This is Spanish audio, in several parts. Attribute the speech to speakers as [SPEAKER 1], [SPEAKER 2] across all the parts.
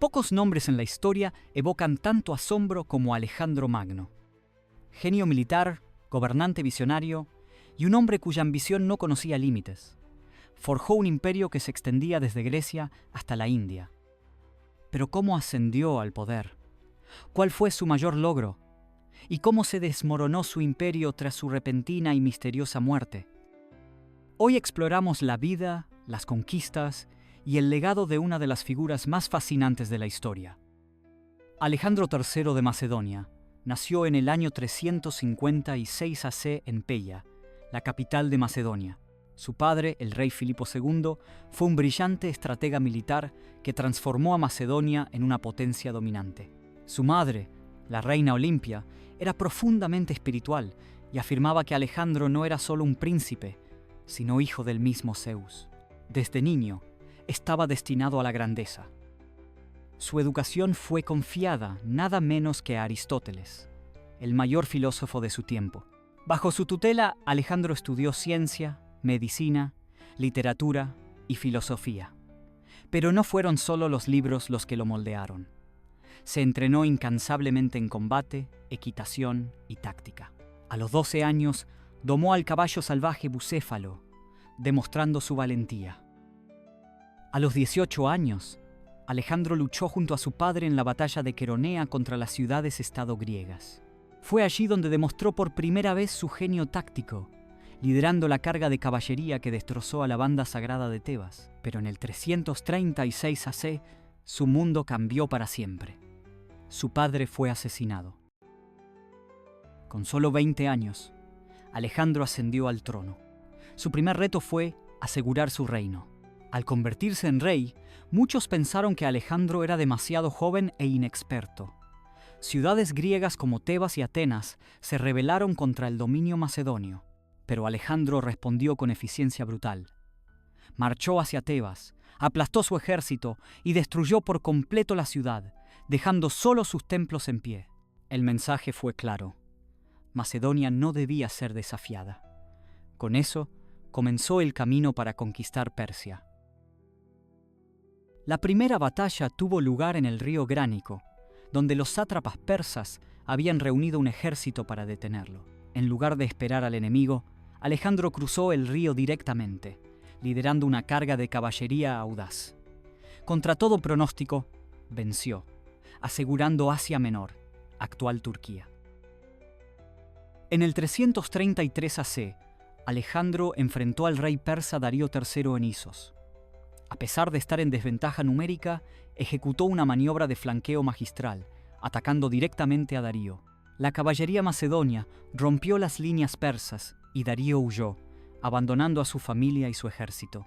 [SPEAKER 1] Pocos nombres en la historia evocan tanto asombro como Alejandro Magno. Genio militar, gobernante visionario y un hombre cuya ambición no conocía límites. Forjó un imperio que se extendía desde Grecia hasta la India. Pero ¿cómo ascendió al poder? ¿Cuál fue su mayor logro? ¿Y cómo se desmoronó su imperio tras su repentina y misteriosa muerte? Hoy exploramos la vida, las conquistas y el legado de una de las figuras más fascinantes de la historia. Alejandro III de Macedonia nació en el año 356 AC en Peia, la capital de Macedonia. Su padre, el rey Filipo II, fue un brillante estratega militar que transformó a Macedonia en una potencia dominante. Su madre, la reina Olimpia, era profundamente espiritual y afirmaba que Alejandro no era solo un príncipe, sino hijo del mismo Zeus. Desde niño, estaba destinado a la grandeza. Su educación fue confiada nada menos que a Aristóteles, el mayor filósofo de su tiempo. Bajo su tutela, Alejandro estudió ciencia, medicina, literatura y filosofía. Pero no fueron solo los libros los que lo moldearon. Se entrenó incansablemente en combate, equitación y táctica. A los 12 años, domó al caballo salvaje Bucéfalo, demostrando su valentía. A los 18 años, Alejandro luchó junto a su padre en la batalla de Queronea contra las ciudades-estado griegas. Fue allí donde demostró por primera vez su genio táctico, liderando la carga de caballería que destrozó a la banda sagrada de Tebas. Pero en el 336 AC, su mundo cambió para siempre. Su padre fue asesinado. Con solo 20 años, Alejandro ascendió al trono. Su primer reto fue asegurar su reino. Al convertirse en rey, muchos pensaron que Alejandro era demasiado joven e inexperto. Ciudades griegas como Tebas y Atenas se rebelaron contra el dominio macedonio, pero Alejandro respondió con eficiencia brutal. Marchó hacia Tebas, aplastó su ejército y destruyó por completo la ciudad, dejando solo sus templos en pie. El mensaje fue claro. Macedonia no debía ser desafiada. Con eso, comenzó el camino para conquistar Persia. La primera batalla tuvo lugar en el río Gránico, donde los sátrapas persas habían reunido un ejército para detenerlo. En lugar de esperar al enemigo, Alejandro cruzó el río directamente, liderando una carga de caballería audaz. Contra todo pronóstico, venció, asegurando Asia Menor, actual Turquía. En el 333 AC, Alejandro enfrentó al rey persa Darío III en Isos. A pesar de estar en desventaja numérica, ejecutó una maniobra de flanqueo magistral, atacando directamente a Darío. La caballería macedonia rompió las líneas persas y Darío huyó, abandonando a su familia y su ejército.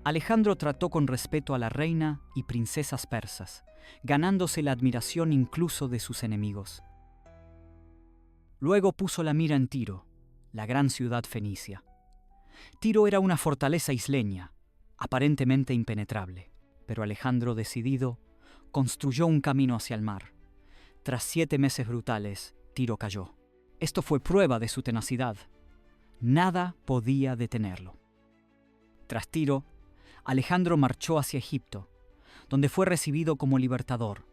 [SPEAKER 1] Alejandro trató con respeto a la reina y princesas persas, ganándose la admiración incluso de sus enemigos. Luego puso la mira en Tiro, la gran ciudad fenicia. Tiro era una fortaleza isleña, aparentemente impenetrable, pero Alejandro, decidido, construyó un camino hacia el mar. Tras 7 meses brutales, Tiro cayó. Esto fue prueba de su tenacidad. Nada podía detenerlo. Tras Tiro, Alejandro marchó hacia Egipto, donde fue recibido como libertador.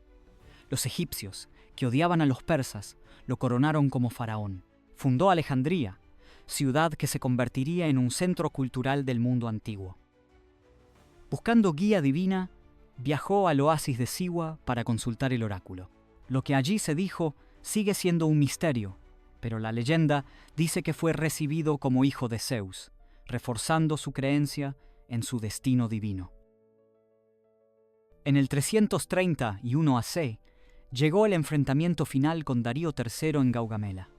[SPEAKER 1] Los egipcios, que odiaban a los persas, lo coronaron como faraón. Fundó Alejandría, ciudad que se convertiría en un centro cultural del mundo antiguo. Buscando guía divina, viajó al oasis de Siwa para consultar el oráculo. Lo que allí se dijo sigue siendo un misterio, pero la leyenda dice que fue recibido como hijo de Zeus, reforzando su creencia en su destino divino. En el 331 AC, llegó el enfrentamiento final con Darío III en Gaugamela.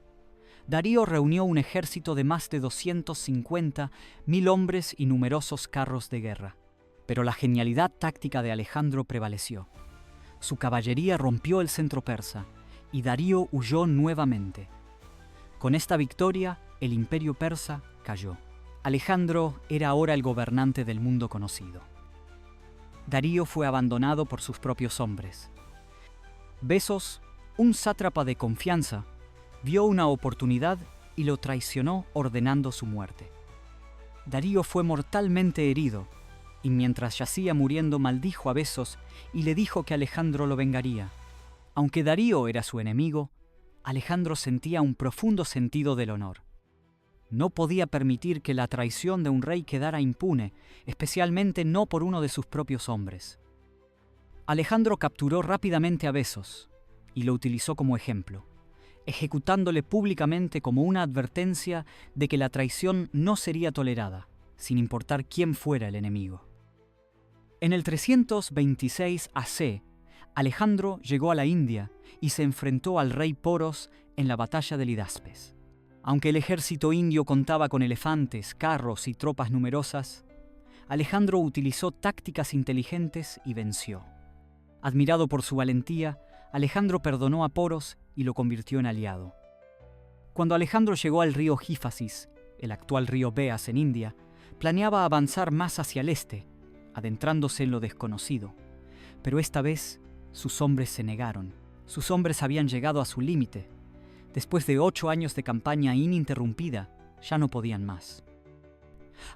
[SPEAKER 1] Darío reunió un ejército de más de 250.000 hombres y numerosos carros de guerra. Pero la genialidad táctica de Alejandro prevaleció. Su caballería rompió el centro persa y Darío huyó nuevamente. Con esta victoria, el imperio persa cayó. Alejandro era ahora el gobernante del mundo conocido. Darío fue abandonado por sus propios hombres. Besos, un sátrapa de confianza, vio una oportunidad y lo traicionó ordenando su muerte. Darío fue mortalmente herido y mientras yacía muriendo maldijo a Besos y le dijo que Alejandro lo vengaría. Aunque Darío era su enemigo, Alejandro sentía un profundo sentido del honor. No podía permitir que la traición de un rey quedara impune, especialmente no por uno de sus propios hombres. Alejandro capturó rápidamente a Besos y lo utilizó como ejemplo, ejecutándole públicamente como una advertencia de que la traición no sería tolerada, sin importar quién fuera el enemigo. En el 326 AC, Alejandro llegó a la India y se enfrentó al rey Poros en la batalla de Lidaspes. Aunque el ejército indio contaba con elefantes, carros y tropas numerosas, Alejandro utilizó tácticas inteligentes y venció. Admirado por su valentía, Alejandro perdonó a Poros y lo convirtió en aliado. Cuando Alejandro llegó al río Gífasis, el actual río Beas en India, planeaba avanzar más hacia el este, adentrándose en lo desconocido. Pero esta vez, sus hombres se negaron. Sus hombres habían llegado a su límite. Después de 8 años de campaña ininterrumpida, ya no podían más.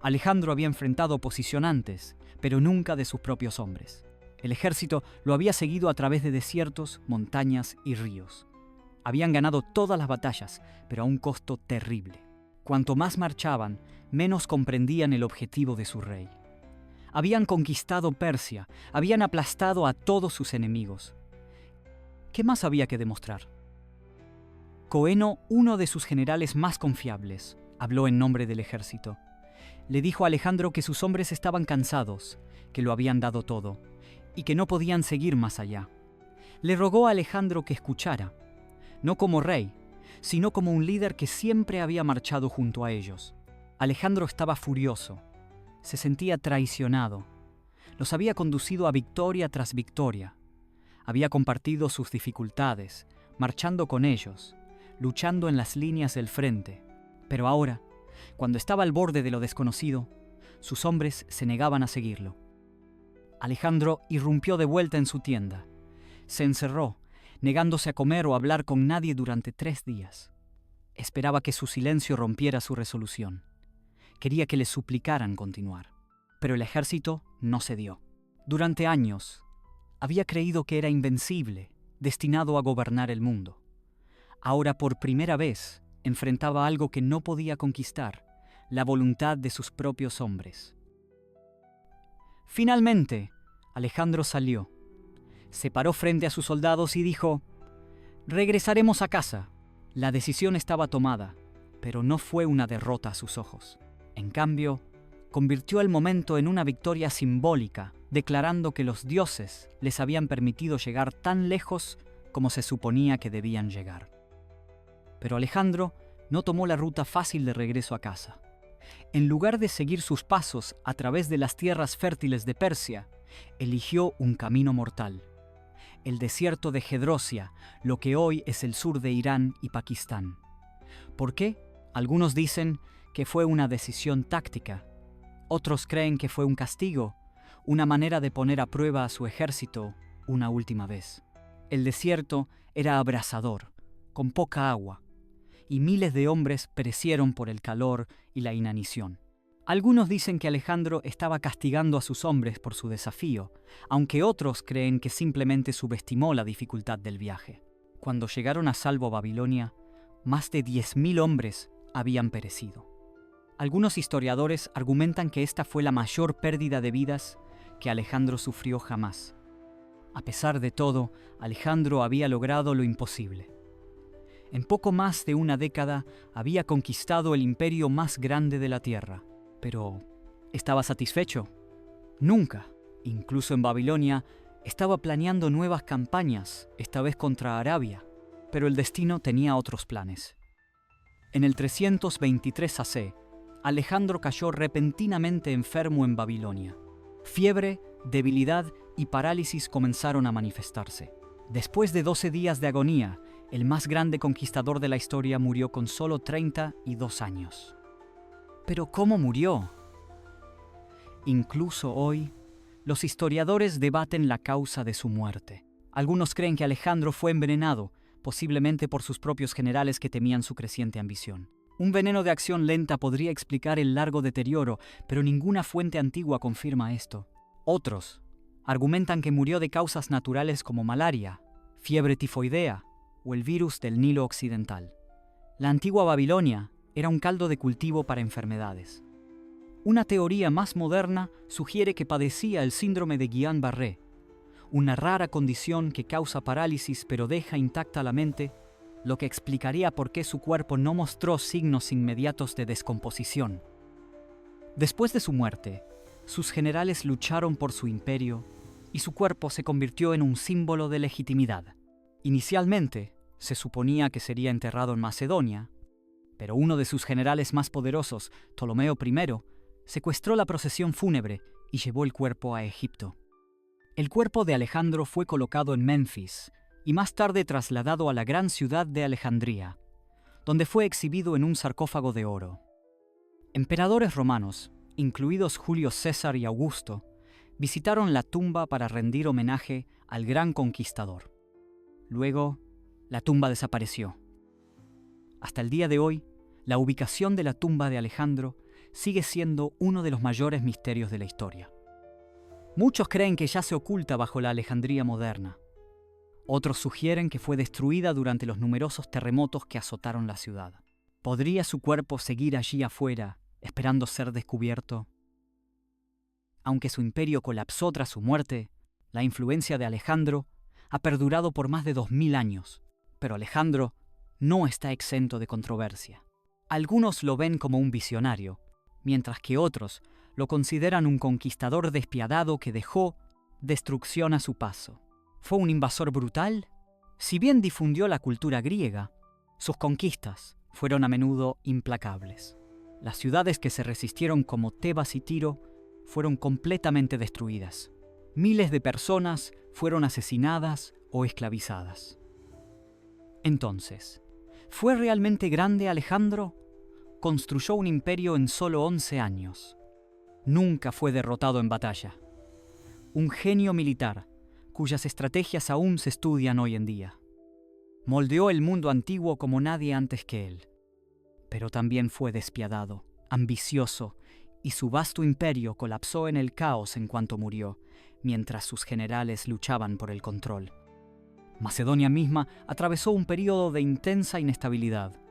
[SPEAKER 1] Alejandro había enfrentado oposición antes, pero nunca de sus propios hombres. El ejército lo había seguido a través de desiertos, montañas y ríos. Habían ganado todas las batallas, pero a un costo terrible. Cuanto más marchaban, menos comprendían el objetivo de su rey. Habían conquistado Persia, habían aplastado a todos sus enemigos. ¿Qué más había que demostrar? Coeno, uno de sus generales más confiables, habló en nombre del ejército. Le dijo a Alejandro que sus hombres estaban cansados, que lo habían dado todo, y que no podían seguir más allá. Le rogó a Alejandro que escuchara, no como rey, sino como un líder que siempre había marchado junto a ellos. Alejandro estaba furioso, se sentía traicionado. Los había conducido a victoria tras victoria. Había compartido sus dificultades, marchando con ellos, luchando en las líneas del frente. Pero ahora, cuando estaba al borde de lo desconocido, sus hombres se negaban a seguirlo. Alejandro irrumpió de vuelta en su tienda. Se encerró, negándose a comer o hablar con nadie durante 3 días. Esperaba que su silencio rompiera su resolución. Quería que le suplicaran continuar. Pero el ejército no cedió. Durante años, había creído que era invencible, destinado a gobernar el mundo. Ahora, por primera vez, enfrentaba algo que no podía conquistar, la voluntad de sus propios hombres. Finalmente, Alejandro salió. Se paró frente a sus soldados y dijo: «Regresaremos a casa». La decisión estaba tomada, pero no fue una derrota a sus ojos. En cambio, convirtió el momento en una victoria simbólica, declarando que los dioses les habían permitido llegar tan lejos como se suponía que debían llegar. Pero Alejandro no tomó la ruta fácil de regreso a casa. En lugar de seguir sus pasos a través de las tierras fértiles de Persia, eligió un camino mortal: el desierto de Gedrosia, lo que hoy es el sur de Irán y Pakistán. ¿Por qué? Algunos dicen que fue una decisión táctica. Otros creen que fue un castigo, una manera de poner a prueba a su ejército una última vez. El desierto era abrasador, con poca agua, y miles de hombres perecieron por el calor y la inanición. Algunos dicen que Alejandro estaba castigando a sus hombres por su desafío, aunque otros creen que simplemente subestimó la dificultad del viaje. Cuando llegaron a salvo a Babilonia, más de 10.000 hombres habían perecido. Algunos historiadores argumentan que esta fue la mayor pérdida de vidas que Alejandro sufrió jamás. A pesar de todo, Alejandro había logrado lo imposible. En poco más de una década había conquistado el imperio más grande de la tierra. Pero, ¿estaba satisfecho? Nunca. Incluso en Babilonia, estaba planeando nuevas campañas, esta vez contra Arabia. Pero el destino tenía otros planes. En el 323 AC, Alejandro cayó repentinamente enfermo en Babilonia. Fiebre, debilidad y parálisis comenzaron a manifestarse. Después de 12 días de agonía, el más grande conquistador de la historia murió con solo 32 años. ¿Pero cómo murió? Incluso hoy, los historiadores debaten la causa de su muerte. Algunos creen que Alejandro fue envenenado, posiblemente por sus propios generales que temían su creciente ambición. Un veneno de acción lenta podría explicar el largo deterioro, pero ninguna fuente antigua confirma esto. Otros argumentan que murió de causas naturales como malaria, fiebre tifoidea o el virus del Nilo Occidental. La antigua Babilonia era un caldo de cultivo para enfermedades. Una teoría más moderna sugiere que padecía el síndrome de Guillain-Barré, una rara condición que causa parálisis pero deja intacta la mente, lo que explicaría por qué su cuerpo no mostró signos inmediatos de descomposición. Después de su muerte, sus generales lucharon por su imperio y su cuerpo se convirtió en un símbolo de legitimidad. Inicialmente, se suponía que sería enterrado en Macedonia, pero uno de sus generales más poderosos, Ptolomeo I, secuestró la procesión fúnebre y llevó el cuerpo a Egipto. El cuerpo de Alejandro fue colocado en Memphis y más tarde trasladado a la gran ciudad de Alejandría, donde fue exhibido en un sarcófago de oro. Emperadores romanos, incluidos Julio César y Augusto, visitaron la tumba para rendir homenaje al gran conquistador. Luego, la tumba desapareció. Hasta el día de hoy, la ubicación de la tumba de Alejandro sigue siendo uno de los mayores misterios de la historia. Muchos creen que ya se oculta bajo la Alejandría moderna. Otros sugieren que fue destruida durante los numerosos terremotos que azotaron la ciudad. ¿Podría su cuerpo seguir allí afuera, esperando ser descubierto? Aunque su imperio colapsó tras su muerte, la influencia de Alejandro ha perdurado por más de 2000 años, pero Alejandro no está exento de controversia. Algunos lo ven como un visionario, mientras que otros lo consideran un conquistador despiadado que dejó destrucción a su paso. ¿Fue un invasor brutal? Si bien difundió la cultura griega, sus conquistas fueron a menudo implacables. Las ciudades que se resistieron como Tebas y Tiro fueron completamente destruidas. Miles de personas fueron asesinadas o esclavizadas. Entonces, ¿fue realmente grande Alejandro? Construyó un imperio en solo 11 años. Nunca fue derrotado en batalla. Un genio militar, cuyas estrategias aún se estudian hoy en día. Moldeó el mundo antiguo como nadie antes que él. Pero también fue despiadado, ambicioso, y su vasto imperio colapsó en el caos en cuanto murió, mientras sus generales luchaban por el control. Macedonia misma atravesó un período de intensa inestabilidad,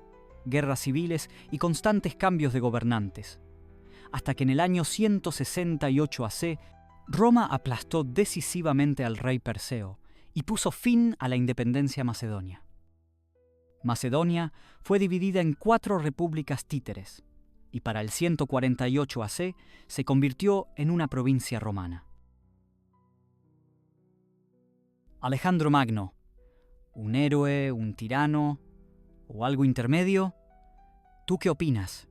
[SPEAKER 1] guerras civiles y constantes cambios de gobernantes, hasta que en el año 168 AC, Roma aplastó decisivamente al rey Perseo y puso fin a la independencia macedonia. Macedonia fue dividida en 4 repúblicas títeres, y para el 148 AC se convirtió en una provincia romana. Alejandro Magno, ¿un héroe, un tirano o algo intermedio? ¿Tú qué opinas?